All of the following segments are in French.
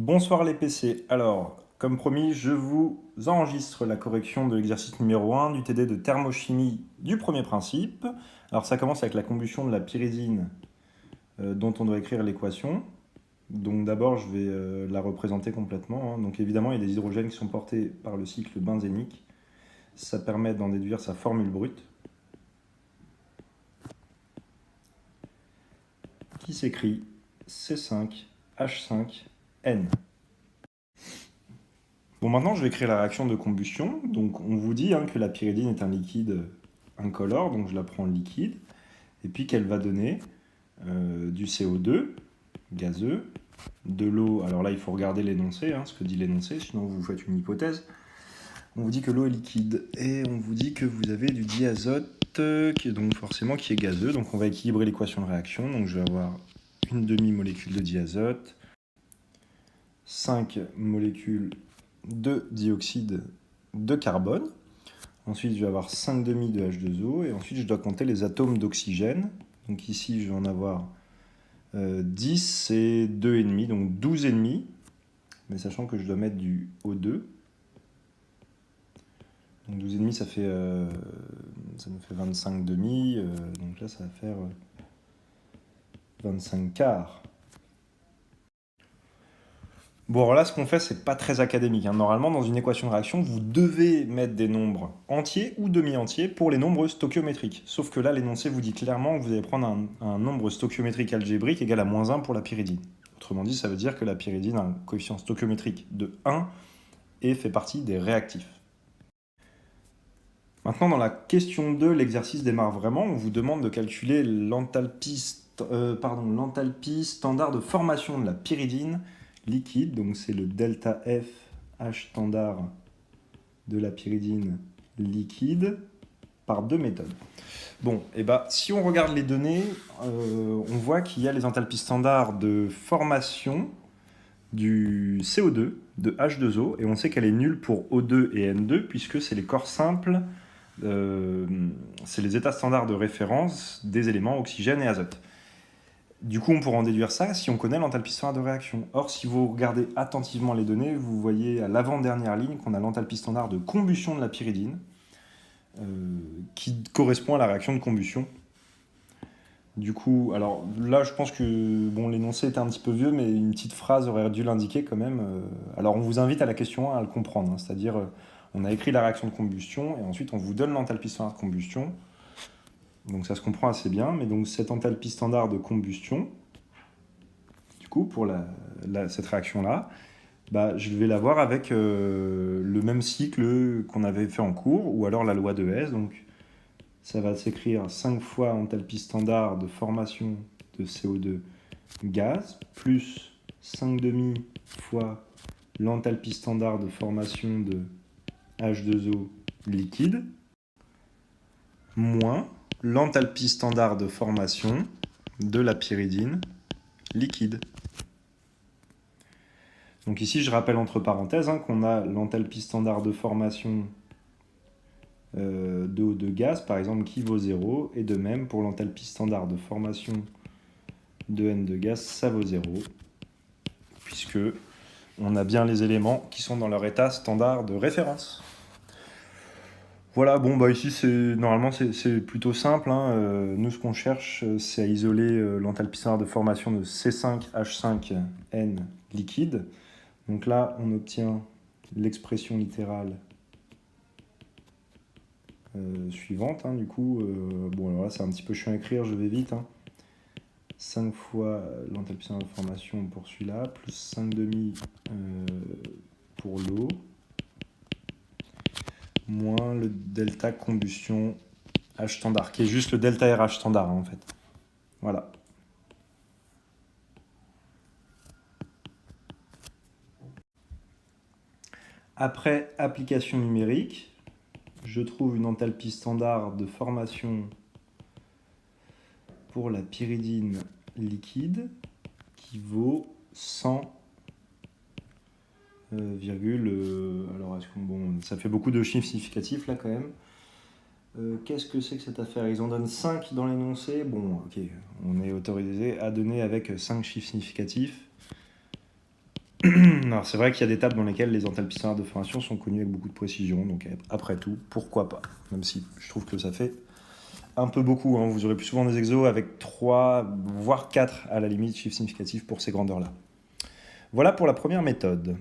Bonsoir les PC. Alors, comme promis, je vous enregistre la correction de l'exercice numéro 1 du TD de thermochimie du premier principe. Alors ça commence avec la combustion de la pyridine dont on doit écrire l'équation. Donc d'abord, je vais la représenter complètement, hein. Donc évidemment, il y a des hydrogènes qui sont portés par le cycle benzénique. Ça permet d'en déduire sa formule brute, qui s'écrit C5H5N. Bon, maintenant, je vais créer la réaction de combustion. Donc, on vous dit que la pyridine est un liquide incolore, donc je la prends liquide, et puis qu'elle va donner du CO2 gazeux, de l'eau. Alors là, il faut regarder l'énoncé, ce que dit l'énoncé, sinon vous faites une hypothèse. On vous dit que l'eau est liquide, et on vous dit que vous avez du diazote, qui est gazeux. Donc, on va équilibrer l'équation de réaction. Donc, je vais avoir une demi-molécule de diazote, 5 molécules de dioxyde de carbone. Ensuite, je vais avoir 5 demi de H2O. Et ensuite, je dois compter les atomes d'oxygène. Donc ici, je vais en avoir 10 et 2,5, donc 12,5. Mais sachant que je dois mettre du O2. Donc 12,5, ça nous fait 25 demi. Donc là, ça va faire 25 quarts. Bon, alors là, ce qu'on fait, c'est pas très académique, hein. Normalement, dans une équation de réaction, vous devez mettre des nombres entiers ou demi-entiers pour les nombres stoichiométriques. Sauf que là, l'énoncé vous dit clairement que vous allez prendre un nombre stoichiométrique algébrique égal à moins 1 pour la pyridine. Autrement dit, ça veut dire que la pyridine a un coefficient stoichiométrique de 1 et fait partie des réactifs. Maintenant, dans la question 2, l'exercice démarre vraiment. On vous demande de calculer l'enthalpie standard de formation de la pyridine liquide. Donc c'est le delta F H standard de la pyridine liquide par deux méthodes. Bon, et si on regarde les données, on voit qu'il y a les enthalpies standards de formation du CO2, de H2O, et on sait qu'elle est nulle pour O2 et N2, puisque c'est les corps simples, c'est les états standards de référence des éléments oxygène et azote. Du coup, on pourra en déduire ça si on connaît l'enthalpie standard de réaction. Or, si vous regardez attentivement les données, vous voyez à l'avant-dernière ligne qu'on a l'enthalpie standard de combustion de la pyridine, qui correspond à la réaction de combustion. Du coup, alors là, je pense que l'énoncé était un petit peu vieux, mais une petite phrase aurait dû l'indiquer quand même. Alors, on vous invite à la question 1 à le comprendre, c'est-à-dire, on a écrit la réaction de combustion, et ensuite on vous donne l'enthalpie standard de combustion. Donc ça se comprend assez bien, mais donc cette enthalpie standard de combustion, du coup, pour cette réaction-là, je vais l'avoir avec le même cycle qu'on avait fait en cours, ou alors la loi de Hess. Donc ça va s'écrire 5 fois enthalpie standard de formation de CO2 gaz, plus 5 demi fois l'enthalpie standard de formation de H2O liquide, moins l'enthalpie standard de formation de la pyridine liquide. Donc ici, je rappelle entre parenthèses qu'on a l'enthalpie standard de formation de O2 gaz, par exemple, qui vaut 0, et de même pour l'enthalpie standard de formation de N2 gaz, ça vaut 0, puisque on a bien les éléments qui sont dans leur état standard de référence. Voilà, ici, normalement, c'est plutôt simple, Nous, ce qu'on cherche, c'est à isoler l'enthalpie standard de formation de C5H5N liquide. Donc là, on obtient l'expression littérale suivante, du coup. Alors là, c'est un petit peu chiant à écrire, je vais vite. 5 fois l'enthalpie standard de formation pour celui-là, plus 5 demi pour l'eau, moins le delta combustion H standard, qui est juste le delta RH standard, en fait. Voilà. Après application numérique, je trouve une enthalpie standard de formation pour la pyridine liquide qui vaut 100, alors ça fait beaucoup de chiffres significatifs là quand même. Qu'est-ce que c'est que cette affaire? Ils en donnent 5 dans l'énoncé. Bon, ok, on est autorisé à donner avec 5 chiffres significatifs. Alors c'est vrai qu'il y a des tables dans lesquelles les enthalpies standards de formation sont connues avec beaucoup de précision, donc après tout, pourquoi pas? Même si je trouve que ça fait un peu beaucoup, hein. Vous aurez plus souvent des exos avec 3, voire 4 à la limite, chiffres significatifs pour ces grandeurs-là. Voilà pour la première méthode.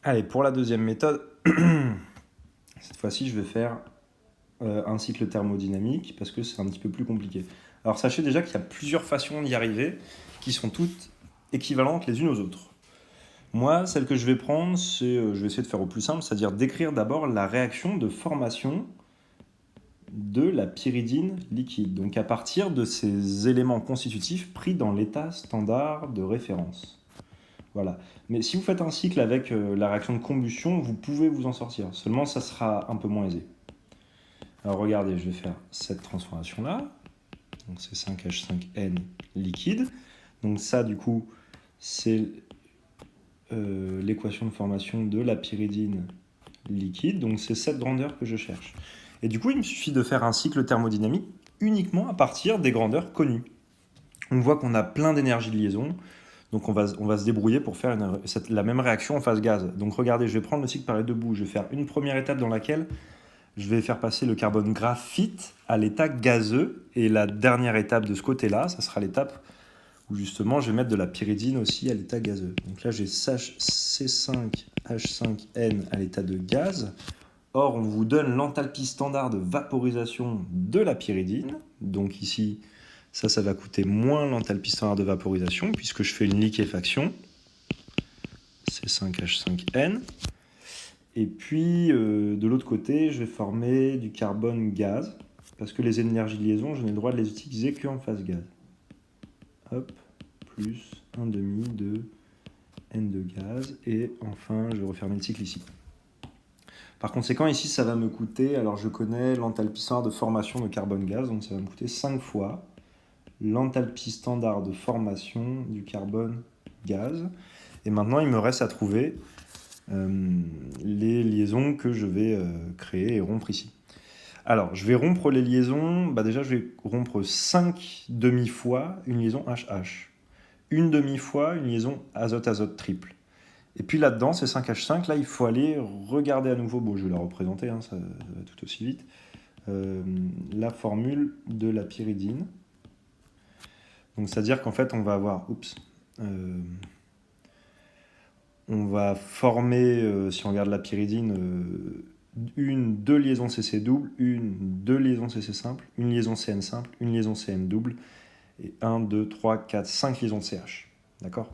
Allez, pour la deuxième méthode, cette fois-ci je vais faire un cycle thermodynamique parce que c'est un petit peu plus compliqué. Alors sachez déjà qu'il y a plusieurs façons d'y arriver qui sont toutes équivalentes les unes aux autres. Moi, celle que je vais prendre, c'est, je vais essayer de faire au plus simple, c'est-à-dire d'écrire d'abord la réaction de formation de la pyridine liquide. Donc à partir de ces éléments constitutifs pris dans l'état standard de référence. Voilà. Mais si vous faites un cycle avec la réaction de combustion, vous pouvez vous en sortir. Seulement, ça sera un peu moins aisé. Alors regardez, je vais faire cette transformation-là. Donc c'est 5H5N liquide. Donc ça, du coup, c'est l'équation de formation de la pyridine liquide. Donc c'est cette grandeur que je cherche. Et du coup, il me suffit de faire un cycle thermodynamique uniquement à partir des grandeurs connues. On voit qu'on a plein d'énergie de liaison. Donc on va se débrouiller pour faire la même réaction en phase gaz. Donc regardez, je vais prendre le cycle par les deux bouts. Je vais faire une première étape dans laquelle je vais faire passer le carbone graphite à l'état gazeux. Et la dernière étape de ce côté-là, ça sera l'étape où justement je vais mettre de la pyridine aussi à l'état gazeux. Donc là j'ai C5H5N à l'état de gaz. Or on vous donne l'enthalpie standard de vaporisation de la pyridine. Donc ici, ça va coûter moins l'enthalpie standard de vaporisation puisque je fais une liquéfaction. C5H5N. Et puis, de l'autre côté, je vais former du carbone gaz, parce que les énergies de liaison, je n'ai le droit de les utiliser qu'en phase gaz. Hop, plus 1,5 de N de gaz, et enfin, je vais refermer le cycle ici. Par conséquent, ici, ça va me coûter, alors je connais l'enthalpie standard de formation de carbone gaz, donc ça va me coûter 5 fois l'enthalpie standard de formation du carbone gaz. Et maintenant, il me reste à trouver les liaisons que je vais créer et rompre ici. Alors, je vais rompre les liaisons. Déjà, je vais rompre 5 demi-fois une liaison HH. Une demi-fois une liaison azote-azote triple. Et puis là-dedans, ces 5H5, là, il faut aller regarder à nouveau. Bon, je vais la représenter, hein, ça va tout aussi vite. La formule de la pyridine. Donc, c'est-à-dire qu'en fait, on va avoir... on va former, si on regarde la pyridine, deux liaisons CC double, deux liaisons CC simple, une liaison CN simple, une liaison CN double, et 1, 2, 3, 4, 5 liaisons CH. D'accord?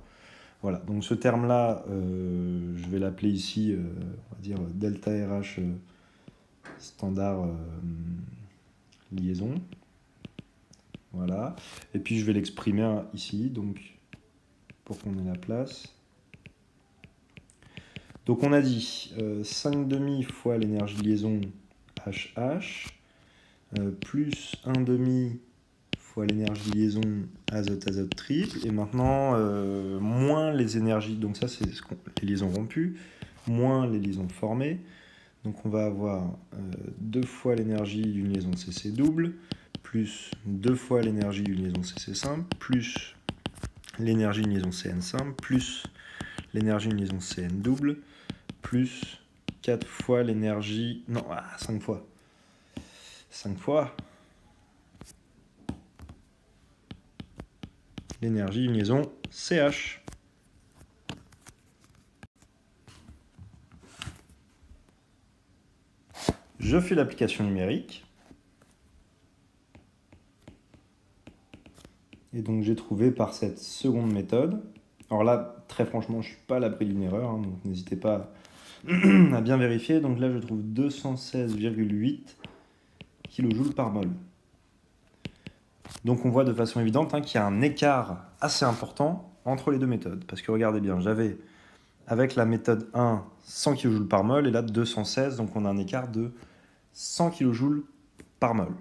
Voilà, donc ce terme-là, je vais l'appeler ici, on va dire delta RH standard liaison. Voilà, et puis je vais l'exprimer ici, donc pour qu'on ait la place. Donc on a dit 5 demi fois l'énergie de liaison HH, plus 1 demi fois l'énergie de liaison azote-azote triple, et maintenant moins les énergies, donc ça c'est les liaisons rompues, moins les liaisons formées. Donc on va avoir 2 fois l'énergie d'une liaison CC double, plus 2 fois l'énergie d'une liaison CC simple, plus l'énergie d'une liaison CN simple, plus l'énergie d'une liaison CN double, plus 4 fois l'énergie... Non, 5 fois. 5 fois l'énergie d'une liaison CH. Je fais l'application numérique. Et donc j'ai trouvé par cette seconde méthode. Alors là, très franchement, je ne suis pas à l'abri d'une erreur, hein, donc n'hésitez pas à bien vérifier. Donc là, je trouve 216,8 kJ par mol. Donc on voit de façon évidente qu'il y a un écart assez important entre les deux méthodes. Parce que regardez bien, j'avais avec la méthode 1 100 kJ par mol et là 216, donc on a un écart de 100 kJ par mol.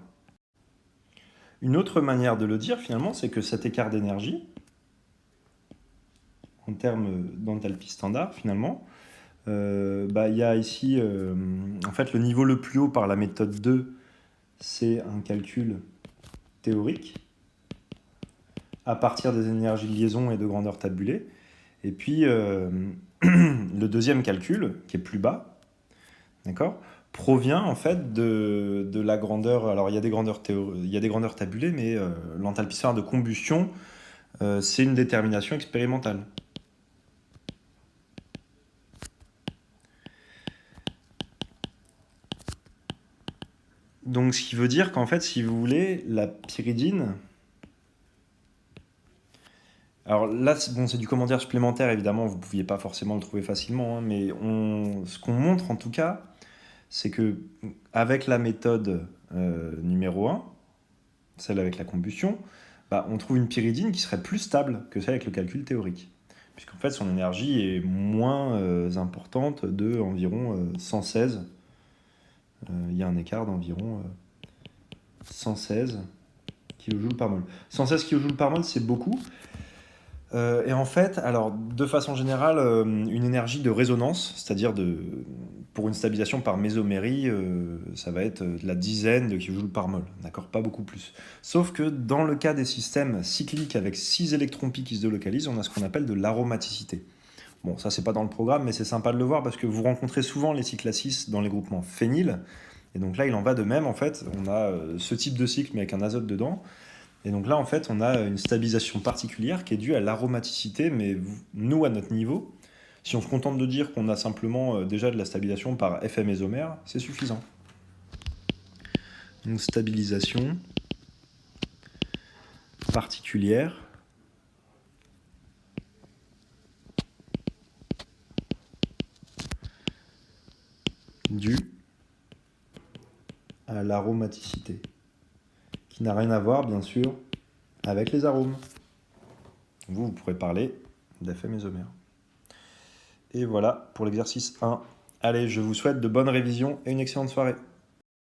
Une autre manière de le dire finalement, c'est que cet écart d'énergie, en termes d'enthalpie standard finalement, il y a ici, en fait le niveau le plus haut par la méthode 2, c'est un calcul théorique. à partir des énergies de liaison et de grandeur tabulée. Et puis, le deuxième calcul, qui est plus bas, d'accord, provient en fait de la grandeur. Alors, il y a des grandeurs, il y a des grandeurs tabulées, mais l'enthalpie solaire de combustion, c'est une détermination expérimentale. Donc, ce qui veut dire qu'en fait, si vous voulez, la pyridine... Alors là, c'est du commentaire supplémentaire, évidemment, vous ne pouviez pas forcément le trouver facilement, hein, mais ce qu'on montre en tout cas, c'est que avec la méthode numéro 1, celle avec la combustion, bah, on trouve une pyridine qui serait plus stable que celle avec le calcul théorique. Puisqu'en fait, son énergie est moins importante de environ 116. Il y a un écart d'environ 116 kJ par mol. 116 kJ par mol, c'est beaucoup. Et en fait, alors, de façon générale, une énergie de résonance, c'est-à-dire pour une stabilisation par mésomérie, ça va être de la dizaine de kilojoules par mol, d'accord, pas beaucoup plus. Sauf que dans le cas des systèmes cycliques avec 6 électrons pi qui se délocalisent, on a ce qu'on appelle de l'aromaticité. Bon, ça c'est pas dans le programme, mais c'est sympa de le voir parce que vous rencontrez souvent les cycles à 6 dans les groupements phényl, et donc là il en va de même en fait, on a ce type de cycle mais avec un azote dedans. Et donc là, en fait, on a une stabilisation particulière qui est due à l'aromaticité, mais nous, à notre niveau, si on se contente de dire qu'on a simplement déjà de la stabilisation par effet mésomère, c'est suffisant. Une stabilisation particulière due à l'aromaticité, qui n'a rien à voir, bien sûr, avec les arômes. Vous pourrez parler d'effet mésomère. Et voilà pour l'exercice 1. Allez, je vous souhaite de bonnes révisions et une excellente soirée.